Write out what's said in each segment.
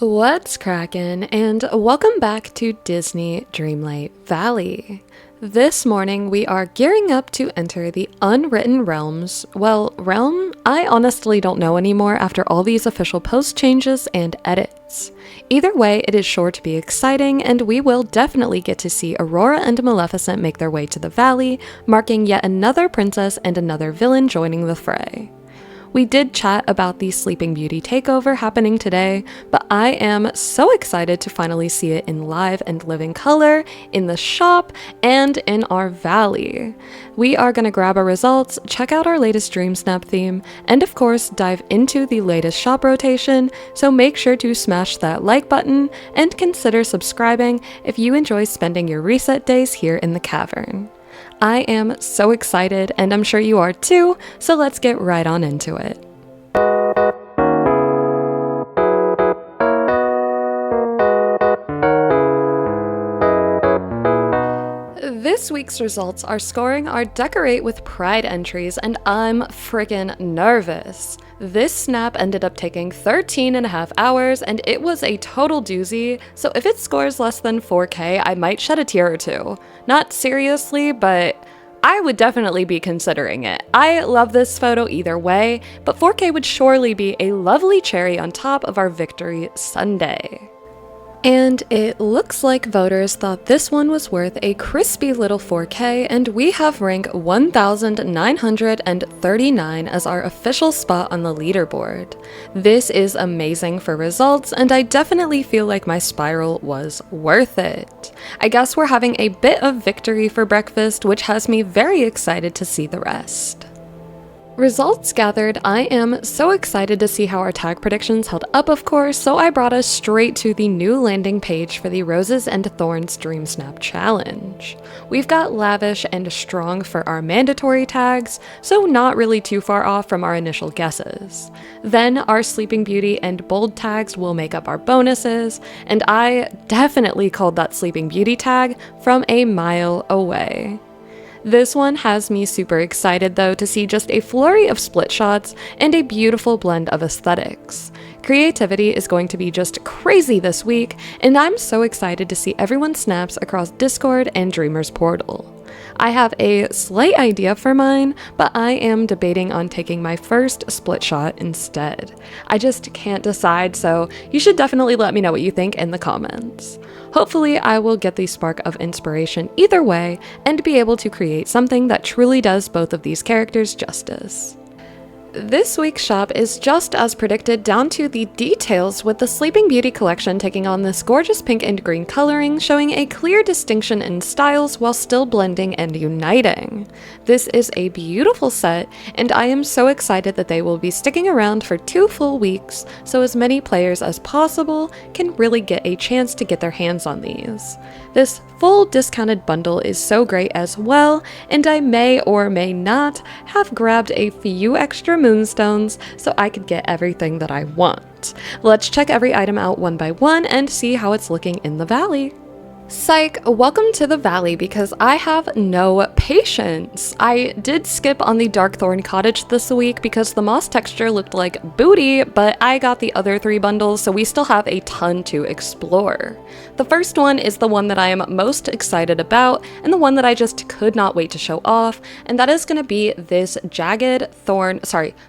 What's crackin', and welcome back to Disney Dreamlight Valley. This morning we are gearing up to enter the Unwritten Realms. Well, realm? I honestly don't know anymore after all these official post changes and edits. Either way, it is sure to be exciting, and we will definitely get to see Aurora and Maleficent make their way to the valley, marking yet another princess and another villain joining the fray. We did chat about the Sleeping Beauty takeover happening today, but I am so excited to finally see it in live and living color, in the shop, and in our valley. We are going to grab our results, check out our latest Dreamsnap theme, and of course dive into the latest shop rotation, so make sure to smash that like button and consider subscribing if you enjoy spending your reset days here in the cavern. I am so excited, and I'm sure you are too, so let's get right on into it. This week's results are scoring our Decorate with Pride entries, and I'm freaking nervous. This snap ended up taking 13.5 hours, and it was a total doozy, so if it scores less than 4K, I might shed a tear or two. Not seriously, but I would definitely be considering it. I love this photo either way, but 4K would surely be a lovely cherry on top of our victory sundae. And it looks like voters thought this one was worth a crispy little 4K, and we have rank 1939 as our official spot on the leaderboard. This is amazing for results, and I definitely feel like my spiral was worth it. I guess we're having a bit of victory for breakfast, which has me very excited to see the rest. Results gathered, I am so excited to see how our tag predictions held up, of course, so I brought us straight to the new landing page for the Roses and Thorns Dreamsnap challenge. We've got lavish and strong for our mandatory tags, so not really too far off from our initial guesses. Then our Sleeping Beauty and Bold tags will make up our bonuses, and I definitely called that Sleeping Beauty tag from a mile away. This one has me super excited though to see just a flurry of split shots and a beautiful blend of aesthetics. Creativity is going to be just crazy this week, and I'm so excited to see everyone's snaps across Discord and Dreamer's Portal. I have a slight idea for mine, but I am debating on taking my first split shot instead. I just can't decide, so you should definitely let me know what you think in the comments. Hopefully I will get the spark of inspiration either way and be able to create something that truly does both of these characters justice. This week's shop is just as predicted down to the details, with the Sleeping Beauty collection taking on this gorgeous pink and green coloring, showing a clear distinction in styles while still blending and uniting. This is a beautiful set, and I am so excited that they will be sticking around for 2 full weeks, so as many players as possible can really get a chance to get their hands on these. This full discounted bundle is so great as well, and I may or may not have grabbed a few extra Moonstones so I could get everything that I want. Let's check every item out one by one and see how it's looking in the valley. Psych, welcome to the valley because I have no patience. I did skip on the Dark Thorn Cottage this week because the moss texture looked like booty, but I got the other 3 bundles, so we still have a ton to explore. The first one is the one that I am most excited about, and the one that I just could not wait to show off, and that is going to be this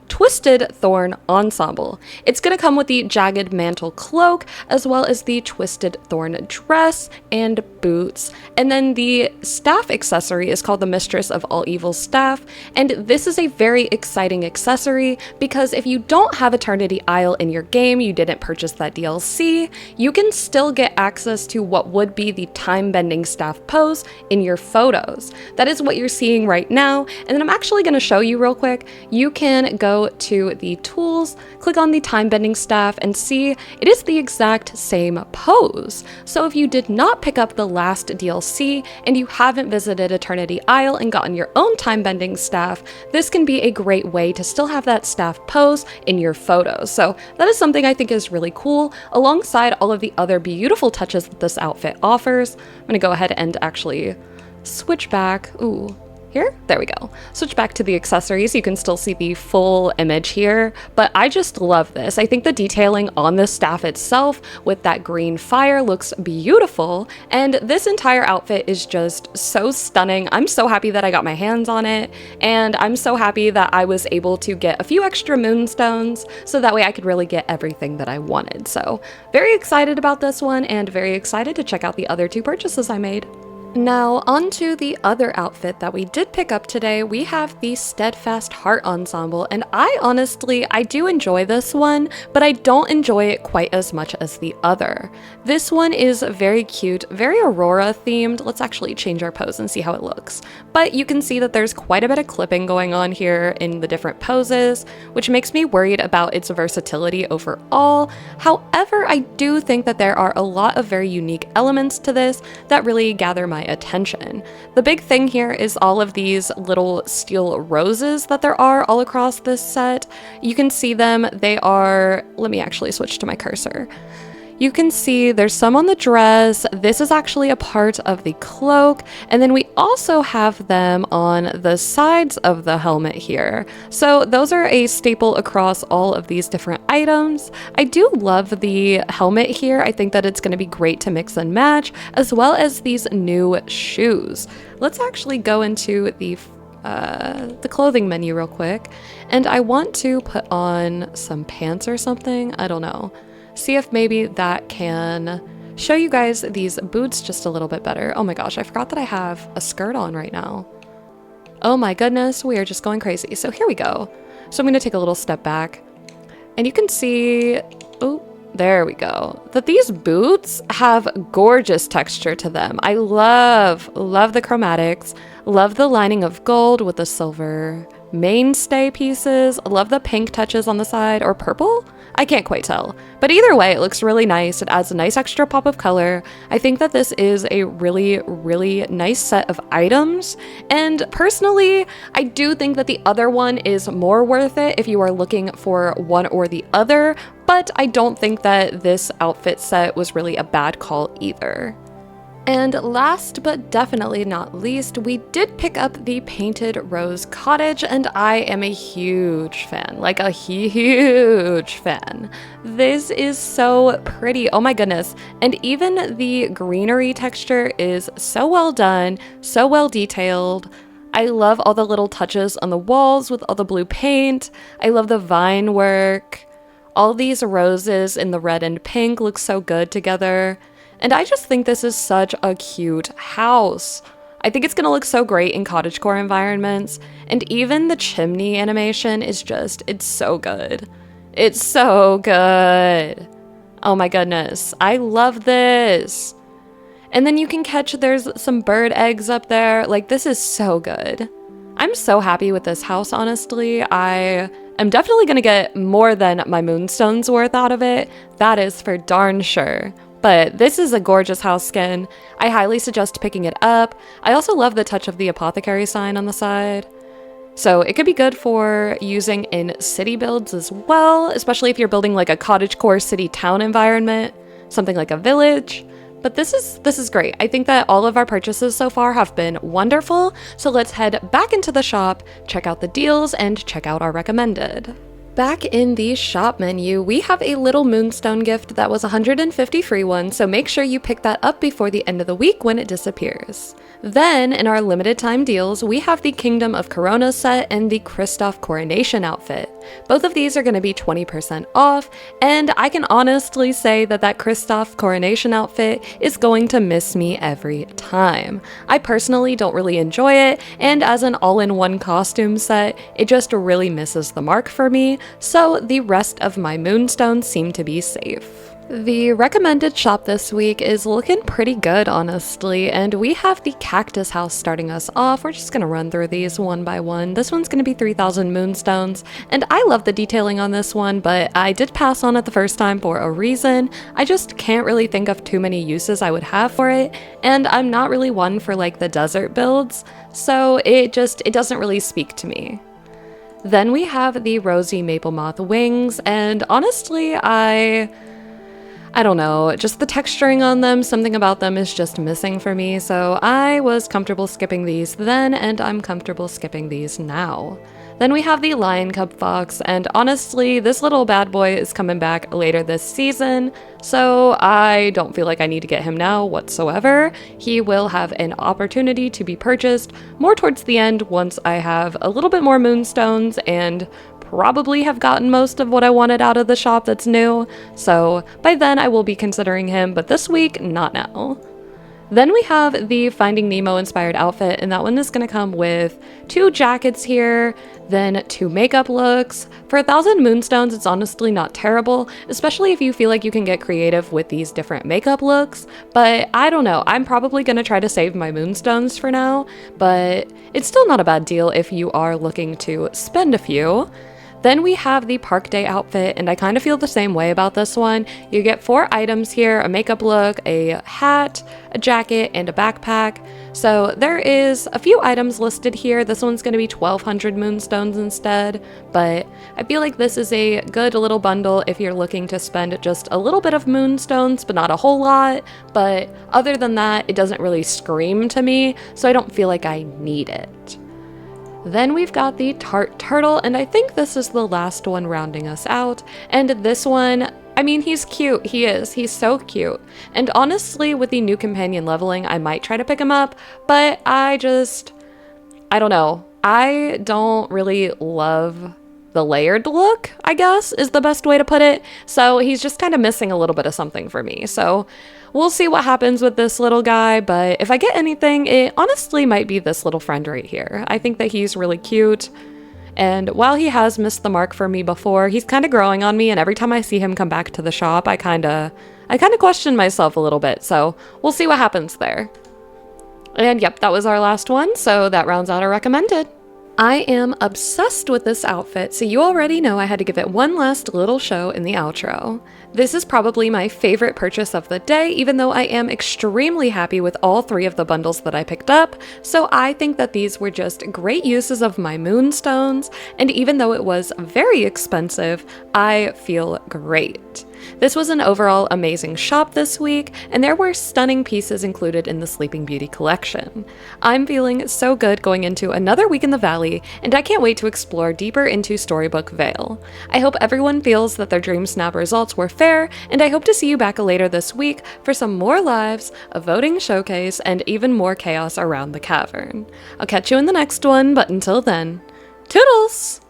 Twisted Thorn ensemble. It's going to come with the Jagged Mantle cloak, as well as the Twisted Thorn dress and boots, and then the staff accessory is called the Mistress of All Evil staff, and this is a very exciting accessory because if you don't have Eternity Isle in your game, you didn't purchase that DLC, you can still get access to what would be the time-bending staff pose in your photos. That is what you're seeing right now, and then I'm actually going to show you real quick. You can go to the tools, click on the time-bending staff, and see it is the exact same pose. So if you did not pick up the last DLC and you haven't visited Eternity Isle and gotten your own time-bending staff, this can be a great way to still have that staff pose in your photos. So that is something I think is really cool, alongside all of the other beautiful touches that this outfit offers. I'm gonna go ahead and actually switch back. Ooh, Here, there we go. Switch back to the accessories. You can still see the full image here, but I just love this. I think the detailing on the staff itself with that green fire looks beautiful, and this entire outfit is just so stunning. I'm so happy that I got my hands on it, and I'm so happy that I was able to get a few extra moonstones so that way I could really get everything that I wanted. So very excited about this one, and very excited to check out the other two purchases I made. Now, onto the other outfit that we did pick up today. We have the Steadfast Heart Ensemble, and I do enjoy this one, but I don't enjoy it quite as much as the other. This one is very cute, very Aurora themed. Let's actually change our pose and see how it looks. But you can see that there's quite a bit of clipping going on here in the different poses, which makes me worried about its versatility overall. However, I do think that there are a lot of very unique elements to this that really gather my attention. The big thing here is all of these little steel roses that there are all across this set. You can see them, they are, let me actually switch to my cursor. You can see there's some on the dress. This is actually a part of the cloak, and then we also have them on the sides of the helmet here. So those are a staple across all of these different items. I do love the helmet here. I think that it's going to be great to mix and match, as well as these new shoes. Let's actually go into the clothing menu real quick, and I want to put on some pants or something. I don't know. See if maybe that can show you guys these boots just a little bit better. Oh my gosh, I forgot that I have a skirt on right now. Oh my goodness, we are just going crazy. So here we go. So I'm going to take a little step back, and you can see, oh, there we go, that these boots have gorgeous texture to them. I love the chromatics, love the lining of gold with the silver mainstay pieces, love the pink touches on the side, or purple? I can't quite tell, but either way, it looks really nice. It adds a nice extra pop of color. I think that this is a really nice set of items, and personally, I do think that the other one is more worth it if you are looking for one or the other, but I don't think that this outfit set was really a bad call either. And last but definitely not least, we did pick up the Painted Rose Cottage, and I am a huge fan, like a huge fan. This is so pretty, oh my goodness. And even the greenery texture is so well done, so well detailed. I love all the little touches on the walls with all the blue paint. I love the vine work. All these roses in the red and pink look so good together. And I just think this is such a cute house. I think it's gonna look so great in cottagecore environments, and even the chimney animation is just, it's so good. It's so good. Oh my goodness, I love this. And then you can catch, there's some bird eggs up there. Like, this is so good. I'm so happy with this house, honestly. I am definitely gonna get more than my moonstones worth out of it. That is for darn sure. But this is a gorgeous house skin. I highly suggest picking it up. I also love the touch of the apothecary sign on the side. So it could be good for using in city builds as well, especially if you're building like a cottagecore city town environment, something like a village. But this is great. I think that all of our purchases so far have been wonderful. So let's head back into the shop, check out the deals, and check out our recommended. Back in the shop menu, we have a little moonstone gift that was 150 free ones, so make sure you pick that up before the end of the week when it disappears. Then, in our limited time deals, we have the Kingdom of Corona set and the Kristoff Coronation outfit. Both of these are going to be 20% off, and I can honestly say that that Kristoff Coronation outfit is going to miss me every time. I personally don't really enjoy it, and as an all-in-one costume set, it just really misses the mark for me, so the rest of my moonstones seem to be safe. The recommended shop this week is looking pretty good, honestly, and we have the Cactus House starting us off. We're just gonna run through these one by one. This one's gonna be 3,000 moonstones, and I love the detailing on this one, but I did pass on it the first time for a reason. I just can't really think of too many uses I would have for it, and I'm not really one for like the desert builds, so it doesn't really speak to me. Then we have the Rosy Maple Moth wings, and honestly, I I don't know, just the texturing on them, something about them is just missing for me, so I was comfortable skipping these then, and I'm comfortable skipping these now. Then we have the Lion Cub Fox, and honestly, this little bad boy is coming back later this season, so I don't feel like I need to get him now whatsoever. He will have an opportunity to be purchased more towards the end once I have a little bit more Moonstones and probably have gotten most of what I wanted out of the shop that's new, so by then I will be considering him, but this week, not now. Then we have the Finding Nemo inspired outfit, and that one is going to come with 2 jackets here, then 2 makeup looks. For 1,000 Moonstones, it's honestly not terrible, especially if you feel like you can get creative with these different makeup looks, but I don't know, I'm probably going to try to save my Moonstones for now, but it's still not a bad deal if you are looking to spend a few. Then we have the Park Day outfit, and I kind of feel the same way about this one. You get 4 items here, a makeup look, a hat, a jacket, and a backpack. So there is a few items listed here. This one's going to be 1,200 Moonstones instead, but I feel like this is a good little bundle if you're looking to spend just a little bit of Moonstones, but not a whole lot. But other than that, it doesn't really scream to me, so I don't feel like I need it. Then we've got the Tart Turtle, and I think this is the last one rounding us out. And this one, I mean, he's cute. He is. He's so cute. And honestly, with the new companion leveling, I might try to pick him up, but I don't know. I don't really love the layered look, I guess, is the best way to put it. So he's just kind of missing a little bit of something for me. So we'll see what happens with this little guy, but if I get anything, it honestly might be this little friend right here. I think that he's really cute, and while he has missed the mark for me before, he's kind of growing on me, and every time I see him come back to the shop, I kind of question myself a little bit, so we'll see what happens there. And yep, that was our last one, so that rounds out our recommended. I am obsessed with this outfit, so you already know I had to give it one last little show in the outro. This is probably my favorite purchase of the day, even though I am extremely happy with all 3 of the bundles that I picked up, so I think that these were just great uses of my Moonstones, and even though it was very expensive, I feel great. This was an overall amazing shop this week, and there were stunning pieces included in the Sleeping Beauty collection. I'm feeling so good going into another week in the Valley, and I can't wait to explore deeper into Storybook Vale. I hope everyone feels that their Dream Snap results were fair, and I hope to see you back later this week for some more lives, a voting showcase, and even more chaos around the cavern. I'll catch you in the next one, but until then, toodles!